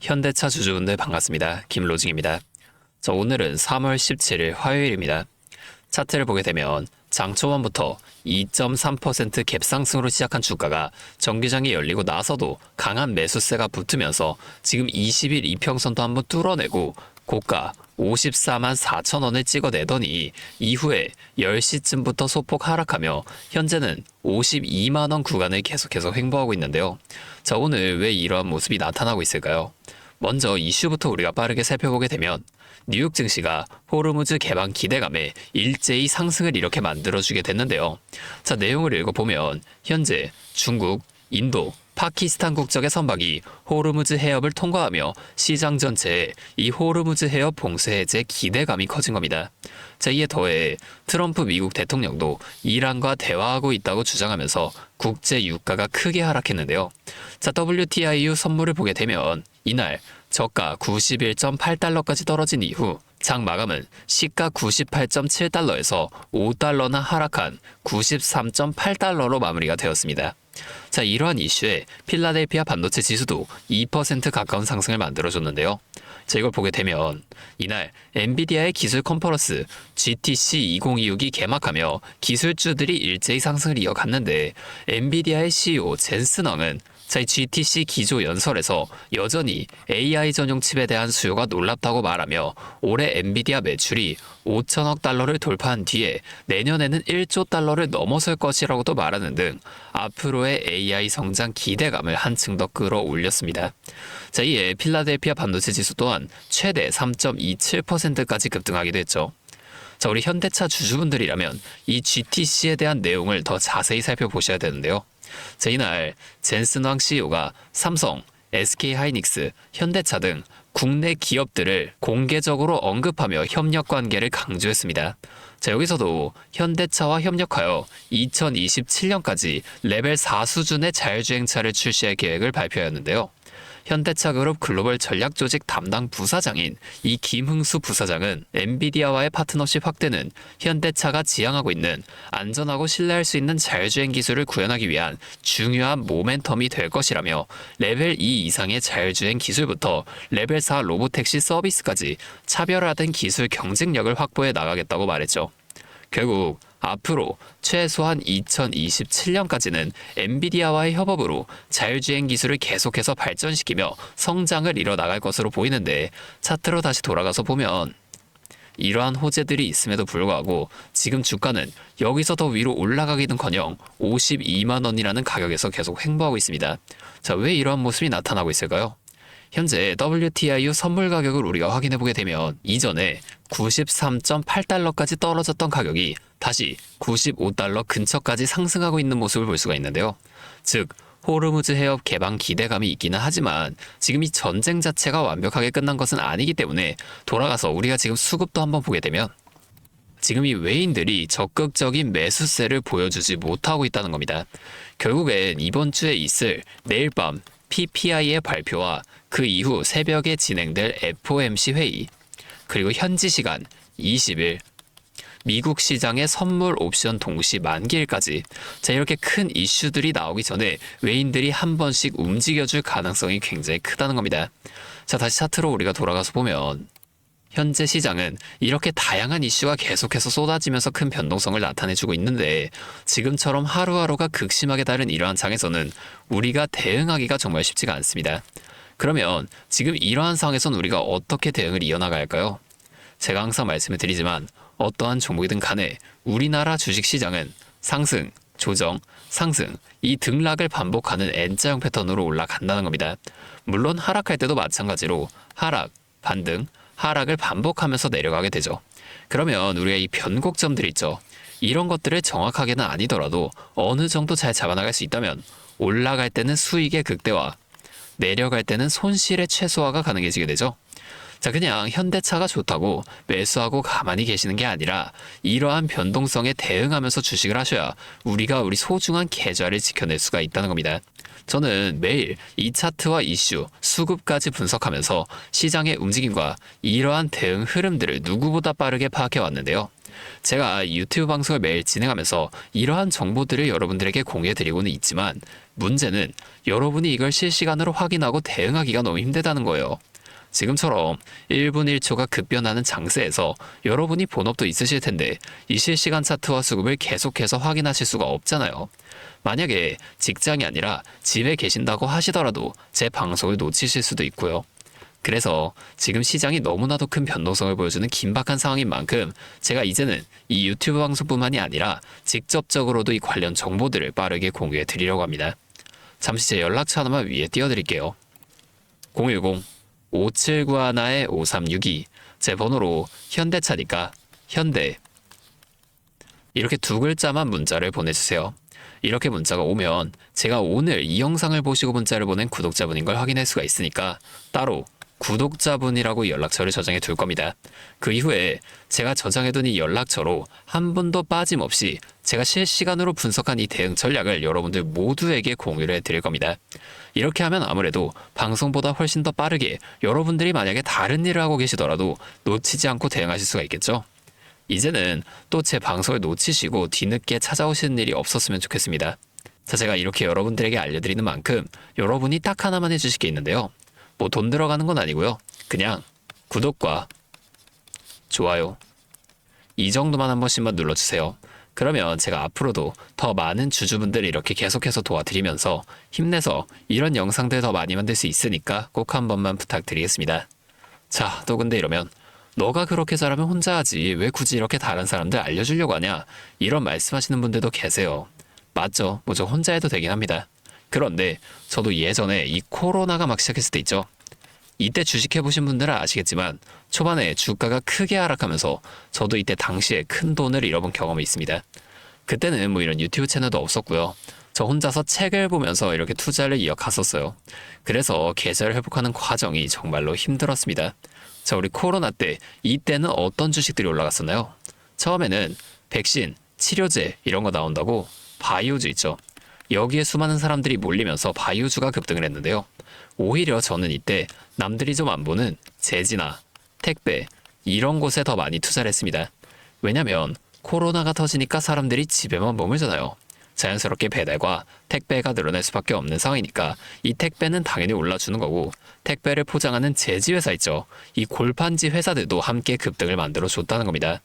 현대차 주주분들 반갑습니다. 김로징입니다. 오늘은 3월 17일 화요일입니다. 차트를 보게 되면 장 초반부터 2.3% 갭상승으로 시작한 주가가 정기장이 열리고 나서도 강한 매수세가 붙으면서 지금 20일 이평선도 한번 뚫어내고 고가 54만 4천 원을 찍어내더니 이후에 10시쯤부터 소폭 하락하며 현재는 52만 원 구간을 계속해서 횡보하고 있는데요. 자, 오늘 왜 이러한 모습이 나타나고 있을까요? 먼저 이슈부터 우리가 빠르게 살펴보게 되면 뉴욕 증시가 호르무즈 개방 기대감에 일제히 상승을 이렇게 만들어주게 됐는데요. 자, 내용을 읽어보면 현재 중국, 인도, 파키스탄 국적의 선박이 호르무즈 해협을 통과하며 시장 전체에 이 호르무즈 해협 봉쇄 해제 기대감이 커진 겁니다. 자, 이에 더해 트럼프 미국 대통령도 이란과 대화하고 있다고 주장하면서 국제 유가가 크게 하락했는데요. 자, WTIU 선물을 보게 되면 이날 저가 91.8달러까지 떨어진 이후 장 마감은 시가 98.7달러에서 5달러나 하락한 93.8달러로 마무리가 되었습니다. 자, 이러한 이슈에 필라델피아 반도체 지수도 2% 가까운 상승을 만들어줬는데요. 자, 이걸 보게 되면 이날 엔비디아의 기술 컨퍼런스 GTC 2026이 개막하며 기술주들이 일제히 상승을 이어갔는데 엔비디아의 CEO 젠슨 헝은 이 GTC 기조 연설에서 여전히 AI 전용 칩에 대한 수요가 놀랍다고 말하며 올해 엔비디아 매출이 5천억 달러를 돌파한 뒤에 내년에는 1조 달러를 넘어설 것이라고도 말하는 등 앞으로의 AI 성장 기대감을 한층 더 끌어올렸습니다. 자, 이에 필라델피아 반도체 지수 또한 최대 3.27%까지 급등하기도 했죠. 자, 우리 현대차 주주분들이라면 이 GTC에 대한 내용을 더 자세히 살펴보셔야 되는데요. 자, 이날 젠슨 황 CEO가 삼성, SK하이닉스, 현대차 등 국내 기업들을 공개적으로 언급하며 협력 관계를 강조했습니다. 자, 여기서도 현대차와 협력하여 2027년까지 레벨 4 수준의 자율주행차를 출시할 계획을 발표하였는데요. 현대차 그룹 글로벌 전략조직 담당 부사장인 이 김흥수 부사장은 엔비디아와의 파트너십 확대는 현대차가 지향하고 있는 안전하고 신뢰할 수 있는 자율주행 기술을 구현하기 위한 중요한 모멘텀이 될 것이라며 레벨 2 이상의 자율주행 기술부터 레벨 4 로보택시 서비스까지 차별화된 기술 경쟁력을 확보해 나가겠다고 말했죠. 결국 앞으로 최소한 2027년까지는 엔비디아와의 협업으로 자율주행 기술을 계속해서 발전시키며 성장을 이뤄나갈 것으로 보이는데 차트로 다시 돌아가서 보면 이러한 호재들이 있음에도 불구하고 지금 주가는 여기서 더 위로 올라가기는커녕 52만 원이라는 가격에서 계속 횡보하고 있습니다. 자, 왜 이러한 모습이 나타나고 있을까요? 현재 WTIU 선물 가격을 우리가 확인해보게 되면 이전에 93.8달러까지 떨어졌던 가격이 다시 95달러 근처까지 상승하고 있는 모습을 볼 수가 있는데요. 즉, 호르무즈 해협 개방 기대감이 있기는 하지만 지금 이 전쟁 자체가 완벽하게 끝난 것은 아니기 때문에 돌아가서 우리가 지금 수급도 한번 보게 되면 지금 이 외인들이 적극적인 매수세를 보여주지 못하고 있다는 겁니다. 결국엔 이번 주에 있을 내일 밤 PPI의 발표와 그 이후 새벽에 진행될 FOMC 회의, 그리고 현지 시간 20일 미국 시장의 선물 옵션 동시 만기일까지 자, 이렇게 큰 이슈들이 나오기 전에 외인들이 한 번씩 움직여줄 가능성이 굉장히 크다는 겁니다. 자, 다시 차트로 우리가 돌아가서 보면 현재 시장은 이렇게 다양한 이슈가 계속해서 쏟아지면서 큰 변동성을 나타내주고 있는데 지금처럼 하루하루가 극심하게 다른 이러한 장에서는 우리가 대응하기가 정말 쉽지가 않습니다. 그러면 지금 이러한 상황에선 우리가 어떻게 대응을 이어나가야 할까요? 제가 항상 말씀을 드리지만 어떠한 종목이든 간에 우리나라 주식시장은 상승, 조정, 상승, 이 등락을 반복하는 N자형 패턴으로 올라간다는 겁니다. 물론 하락할 때도 마찬가지로 하락, 반등, 하락을 반복하면서 내려가게 되죠. 그러면 우리가 이 변곡점들 있죠. 이런 것들을 정확하게는 아니더라도 어느 정도 잘 잡아나갈 수 있다면 올라갈 때는 수익의 극대화, 내려갈 때는 손실의 최소화가 가능해지게 되죠. 자, 그냥 현대차가 좋다고 매수하고 가만히 계시는 게 아니라 이러한 변동성에 대응하면서 주식을 하셔야 우리가 우리 소중한 계좌를 지켜낼 수가 있다는 겁니다. 저는 매일 이 차트와 이슈, 수급까지 분석하면서 시장의 움직임과 이러한 대응 흐름들을 누구보다 빠르게 파악해 왔는데요. 제가 유튜브 방송을 매일 진행하면서 이러한 정보들을 여러분들에게 공유해드리고는 있지만 문제는 여러분이 이걸 실시간으로 확인하고 대응하기가 너무 힘들다는 거예요. 지금처럼 1분 1초가 급변하는 장세에서 여러분이 본업도 있으실 텐데 이 실시간 차트와 수급을 계속해서 확인하실 수가 없잖아요. 만약에 직장이 아니라 집에 계신다고 하시더라도 제 방송을 놓치실 수도 있고요. 그래서 지금 시장이 너무나도 큰 변동성을 보여주는 긴박한 상황인 만큼 제가 이제는 이 유튜브 방송뿐만이 아니라 직접적으로도 이 관련 정보들을 빠르게 공유해 드리려고 합니다. 잠시 제 연락처 하나만 위에 띄워드릴게요. 010-5791-5362 제 번호로 현대차니까 현대 이렇게 두 글자만 문자를 보내주세요. 이렇게 문자가 오면 제가 오늘 이 영상을 보시고 문자를 보낸 구독자분인 걸 확인할 수가 있으니까 따로 구독자분이라고 연락처를 저장해 둘 겁니다. 그 이후에 제가 저장해둔 이 연락처로 한 분도 빠짐없이 제가 실시간으로 분석한 이 대응 전략을 여러분들 모두에게 공유를 해드릴 겁니다. 이렇게 하면 아무래도 방송보다 훨씬 더 빠르게 여러분들이 만약에 다른 일을 하고 계시더라도 놓치지 않고 대응하실 수가 있겠죠. 이제는 또 제 방송을 놓치시고 뒤늦게 찾아오시는 일이 없었으면 좋겠습니다. 자, 제가 이렇게 여러분들에게 알려드리는 만큼 여러분이 딱 하나만 해주실 게 있는데요. 뭐 돈 들어가는 건 아니고요. 그냥 구독과 좋아요 이 정도만 한 번씩만 눌러주세요. 그러면 제가 앞으로도 더 많은 주주분들을 이렇게 계속해서 도와드리면서 힘내서 이런 영상들 더 많이 만들 수 있으니까 꼭 한 번만 부탁드리겠습니다. 자, 또 근데 이러면 너가 그렇게 잘하면 혼자 하지 왜 굳이 이렇게 다른 사람들 알려주려고 하냐 이런 말씀하시는 분들도 계세요. 맞죠? 뭐 저 혼자 해도 되긴 합니다. 그런데 저도 예전에 이 코로나가 막 시작했을 때 있죠. 이때 주식해보신 분들은 아시겠지만 초반에 주가가 크게 하락하면서 저도 이때 당시에 큰 돈을 잃어본 경험이 있습니다. 그때는 뭐 이런 유튜브 채널도 없었고요. 저 혼자서 책을 보면서 이렇게 투자를 이어갔었어요. 그래서 계좌를 회복하는 과정이 정말로 힘들었습니다. 자, 우리 코로나 때 이때는 어떤 주식들이 올라갔었나요? 처음에는 백신, 치료제 이런 거 나온다고 바이오주 있죠. 여기에 수많은 사람들이 몰리면서 바이오주가 급등을 했는데요. 오히려 저는 이때 남들이 좀 안 보는 제지나 택배 이런 곳에 더 많이 투자를 했습니다. 왜냐면 코로나가 터지니까 사람들이 집에만 머물잖아요. 자연스럽게 배달과 택배가 늘어날 수밖에 없는 상황이니까 이 택배는 당연히 올라주는 거고 택배를 포장하는 제지회사 있죠. 이 골판지 회사들도 함께 급등을 만들어 줬다는 겁니다.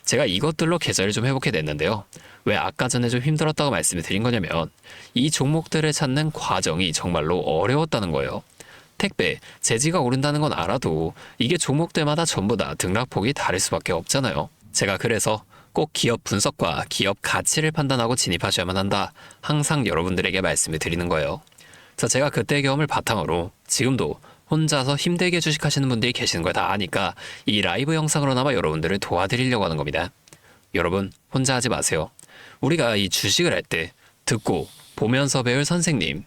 제가 이것들로 계좌를 좀 회복해 냈는데요. 왜 아까 전에 좀 힘들었다고 말씀을 드린 거냐면 이 종목들을 찾는 과정이 정말로 어려웠다는 거예요. 택배, 제지가 오른다는 건 알아도 이게 종목들마다 전부 다 등락폭이 다를 수밖에 없잖아요. 제가 그래서 꼭 기업 분석과 기업 가치를 판단하고 진입하셔야만 한다. 항상 여러분들에게 말씀을 드리는 거예요. 자, 제가 그때의 경험을 바탕으로 지금도 혼자서 힘들게 주식하시는 분들이 계시는 걸 다 아니까 이 라이브 영상으로나마 여러분들을 도와드리려고 하는 겁니다. 여러분, 혼자 하지 마세요. 우리가 이 주식을 할 때 듣고 보면서 배울 선생님.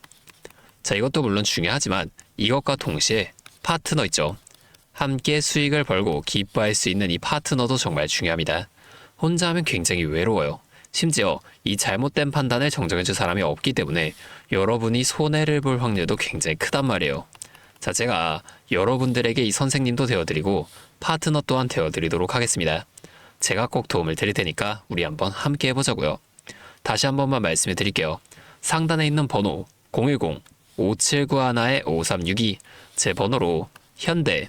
자, 이것도 물론 중요하지만 이것과 동시에 파트너 있죠. 함께 수익을 벌고 기뻐할 수 있는 이 파트너도 정말 중요합니다. 혼자 하면 굉장히 외로워요. 심지어 이 잘못된 판단을 정정해줄 사람이 없기 때문에 여러분이 손해를 볼 확률도 굉장히 크단 말이에요. 자, 제가 여러분들에게 이 선생님도 되어드리고 파트너 또한 되어드리도록 하겠습니다. 제가 꼭 도움을 드릴 테니까 우리 한번 함께 해보자고요. 다시 한 번만 말씀해 드릴게요. 상단에 있는 번호 010-5791-5362 제 번호로 현대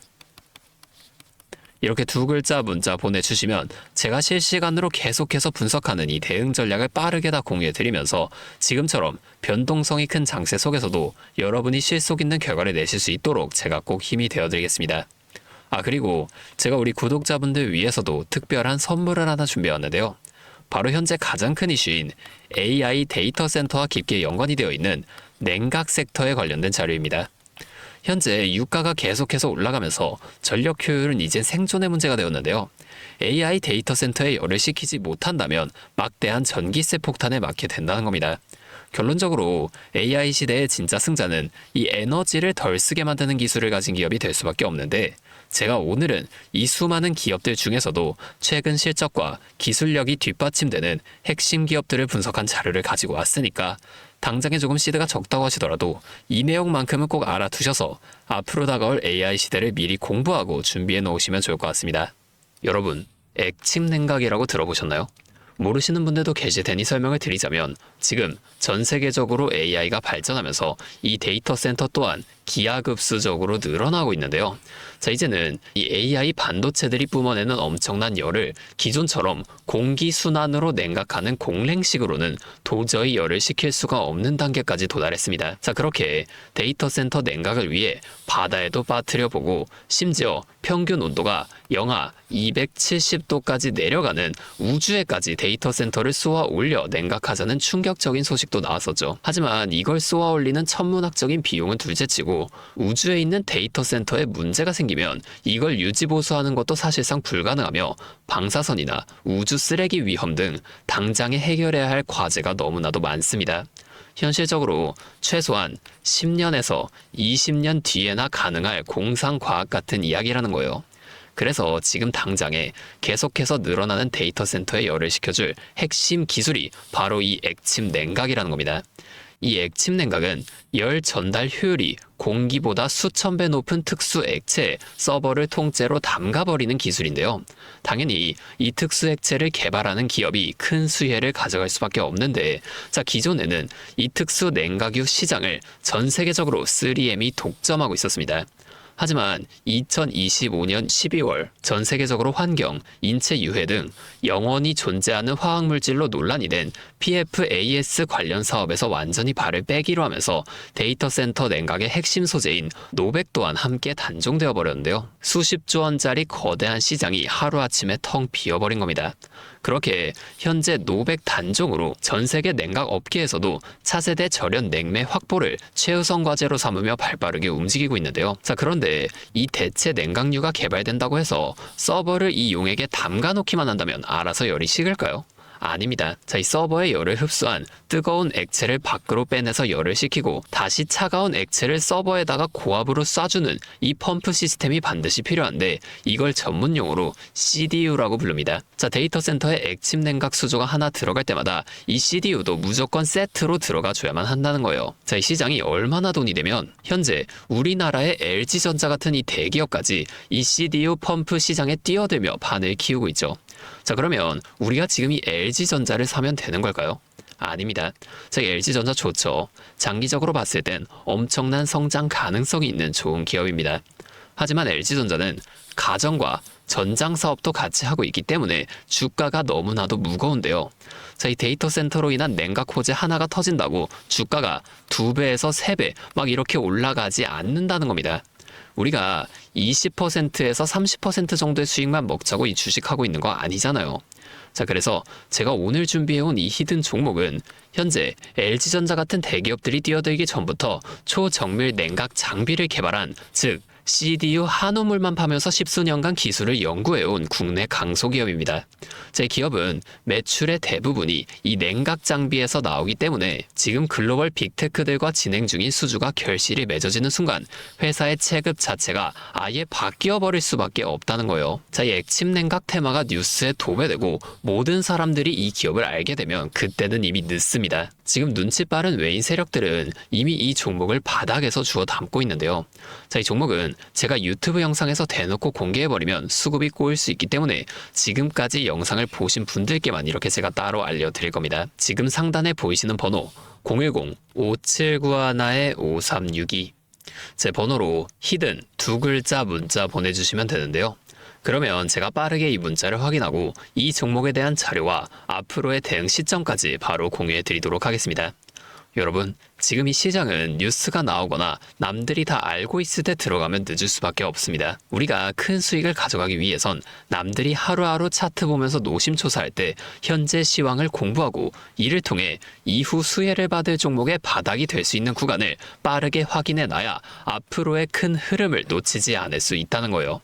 이렇게 두 글자 문자 보내주시면 제가 실시간으로 계속해서 분석하는 이 대응 전략을 빠르게 다 공유해드리면서 지금처럼 변동성이 큰 장세 속에서도 여러분이 실속 있는 결과를 내실 수 있도록 제가 꼭 힘이 되어드리겠습니다. 아, 그리고 제가 우리 구독자분들 위해서도 특별한 선물을 하나 준비해왔는데요. 바로 현재 가장 큰 이슈인 AI 데이터 센터와 깊게 연관이 되어 있는 냉각 섹터에 관련된 자료입니다. 현재 유가가 계속해서 올라가면서 전력 효율은 이젠 생존의 문제가 되었는데요. AI 데이터 센터에 열을 식히지 못한다면 막대한 전기세 폭탄에 맞게 된다는 겁니다. 결론적으로 AI 시대의 진짜 승자는 이 에너지를 덜 쓰게 만드는 기술을 가진 기업이 될 수밖에 없는데 제가 오늘은 이 수많은 기업들 중에서도 최근 실적과 기술력이 뒷받침되는 핵심 기업들을 분석한 자료를 가지고 왔으니까 당장에 조금 시드가 적다고 하시더라도 이 내용만큼은 꼭 알아두셔서 앞으로 다가올 AI 시대를 미리 공부하고 준비해 놓으시면 좋을 것 같습니다. 여러분, 액침 냉각이라고 들어보셨나요? 모르시는 분들도 계실 테니 설명을 드리자면 지금 전 세계적으로 AI가 발전하면서 이 데이터 센터 또한 기하급수적으로 늘어나고 있는데요. 자, 이제는 이 AI 반도체들이 뿜어내는 엄청난 열을 기존처럼 공기순환으로 냉각하는 공랭식으로는 도저히 열을 식힐 수가 없는 단계까지 도달했습니다. 자, 그렇게 데이터 센터 냉각을 위해 바다에도 빠뜨려 보고 심지어 평균 온도가 영하 270도까지 내려가는 우주에까지 데이터 센터를 쏘아 올려 냉각하자는 충격적인 소식도 나왔었죠. 하지만 이걸 쏘아 올리는 천문학적인 비용은 둘째치고 우주에 있는 데이터 센터에 문제가 생기면 이걸 유지보수하는 것도 사실상 불가능하며 방사선이나 우주 쓰레기 위험 등 당장에 해결해야 할 과제가 너무나도 많습니다. 현실적으로 최소한 10년에서 20년 뒤에나 가능할 공상과학 같은 이야기라는 거예요. 그래서 지금 당장에 계속해서 늘어나는 데이터 센터에 열을 식혀줄 핵심 기술이 바로 이 액침 냉각이라는 겁니다. 이 액침 냉각은 열 전달 효율이 공기보다 수천 배 높은 특수 액체에 서버를 통째로 담가버리는 기술인데요. 당연히 이 특수 액체를 개발하는 기업이 큰 수혜를 가져갈 수밖에 없는데, 자, 기존에는 이 특수 냉각유 시장을 전 세계적으로 3M이 독점하고 있었습니다. 하지만 2025년 12월 전 세계적으로 환경, 인체 유해 등 영원히 존재하는 화학물질로 논란이 된 PFAS 관련 사업에서 완전히 발을 빼기로 하면서 데이터 센터 냉각의 핵심 소재인 노백 또한 함께 단종되어 버렸는데요. 수십조 원짜리 거대한 시장이 하루아침에 텅 비어버린 겁니다. 그렇게 현재 노백 단종으로 전 세계 냉각 업계에서도 차세대 절연 냉매 확보를 최우선 과제로 삼으며 발빠르게 움직이고 있는데요. 자, 그런데 이 대체 냉각유가 개발된다고 해서 서버를 이 용액에 담가 놓기만 한다면 알아서 열이 식을까요? 아닙니다. 자, 이 서버의 열을 흡수한 뜨거운 액체를 밖으로 빼내서 열을 식히고 다시 차가운 액체를 서버에다가 고압으로 쏴주는 이 펌프 시스템이 반드시 필요한데 이걸 전문용어로 CDU라고 부릅니다. 자, 데이터 센터에 액침 냉각 수조가 하나 들어갈 때마다 이 CDU도 무조건 세트로 들어가 줘야만 한다는 거예요. 자, 이 시장이 얼마나 돈이 되면 현재 우리나라의 LG전자 같은 이 대기업까지 이 CDU 펌프 시장에 뛰어들며 판을 키우고 있죠. 자, 그러면 우리가 지금 이 LG전자를 사면 되는 걸까요? 아닙니다. 자, LG전자 좋죠. 장기적으로 봤을 땐 엄청난 성장 가능성이 있는 좋은 기업입니다. 하지만 LG전자는 가전과 전장 사업도 같이 하고 있기 때문에 주가가 너무나도 무거운데요. 자, 이 데이터 센터로 인한 냉각 호재 하나가 터진다고 주가가 2배에서 3배 막 이렇게 올라가지 않는다는 겁니다. 우리가 20%에서 30% 정도의 수익만 먹자고 이 주식하고 있는 거 아니잖아요. 자, 그래서 제가 오늘 준비해온 이 히든 종목은 현재 LG전자 같은 대기업들이 뛰어들기 전부터 초정밀 냉각 장비를 개발한, 즉 CDU 한우물만 파면서 십수년간 기술을 연구해온 국내 강소기업입니다. 제 기업은 매출의 대부분이 이 냉각 장비에서 나오기 때문에 지금 글로벌 빅테크들과 진행 중인 수주가 결실이 맺어지는 순간 회사의 체급 자체가 아예 바뀌어 버릴 수밖에 없다는 거예요. 자, 이 액침 냉각 테마가 뉴스에 도배되고 모든 사람들이 이 기업을 알게 되면 그때는 이미 늦습니다. 지금 눈치 빠른 외인 세력들은 이미 이 종목을 바닥에서 주워 담고 있는데요. 자, 이 종목은 제가 유튜브 영상에서 대놓고 공개해버리면 수급이 꼬일 수 있기 때문에 지금까지 영상을 보신 분들께만 이렇게 제가 따로 알려드릴 겁니다. 지금 상단에 보이시는 번호 010-5791-5362 제 번호로 히든 2글자 문자 보내주시면 되는데요. 그러면 제가 빠르게 이 문자를 확인하고 이 종목에 대한 자료와 앞으로의 대응 시점까지 바로 공유해 드리도록 하겠습니다. 여러분, 지금 이 시장은 뉴스가 나오거나 남들이 다 알고 있을 때 들어가면 늦을 수밖에 없습니다. 우리가 큰 수익을 가져가기 위해선 남들이 하루하루 차트 보면서 노심초사할 때 현재 시황을 공부하고 이를 통해 이후 수혜를 받을 종목의 바닥이 될 수 있는 구간을 빠르게 확인해 놔야 앞으로의 큰 흐름을 놓치지 않을 수 있다는 거예요.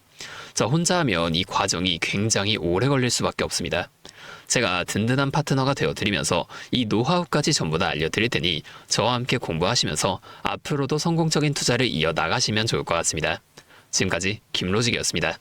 자, 혼자 하면 이 과정이 굉장히 오래 걸릴 수밖에 없습니다. 제가 든든한 파트너가 되어드리면서 이 노하우까지 전부 다 알려드릴 테니 저와 함께 공부하시면서 앞으로도 성공적인 투자를 이어나가시면 좋을 것 같습니다. 지금까지 김로직이었습니다.